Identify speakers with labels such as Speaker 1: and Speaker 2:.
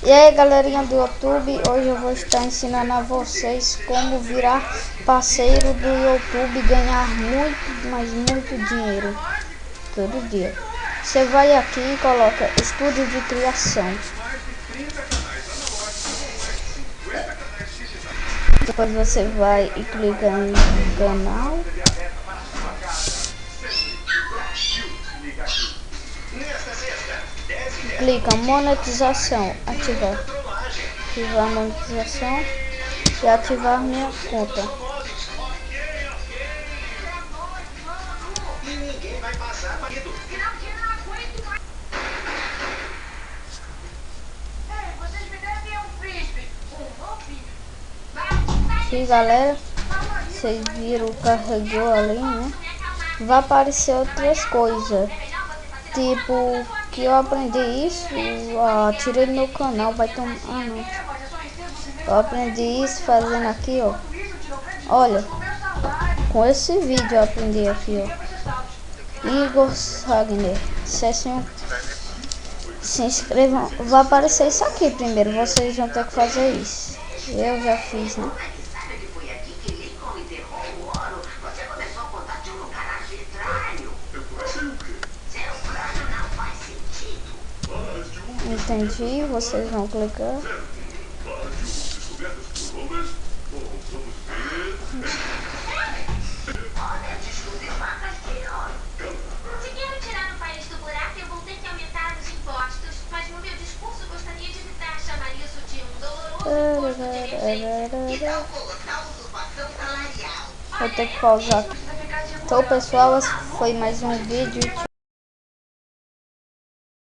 Speaker 1: E aí galerinha do YouTube, hoje eu vou estar ensinando a vocês como virar parceiro do YouTube e ganhar muito, mas muito dinheiro todo dia. Você vai aqui e coloca estúdio de criação. Depois você vai e clica em canal. Clica monetização, ativar a monetização e ativar minha conta. Aqui galera, vocês viram, carregou ali, né? Vai aparecer outras coisas, tipo que eu aprendi isso, tirei do meu canal, vai tomar, não. Eu aprendi isso fazendo aqui, ó. Olha, com esse vídeo eu aprendi aqui, ó. Igor Sagner, se inscrevam, vai aparecer isso aqui primeiro, vocês vão ter que fazer isso. Eu já fiz, né? Entendi, vocês vão clicar. Vou ter que pausar aqui. Então pessoal, esse foi mais um vídeo.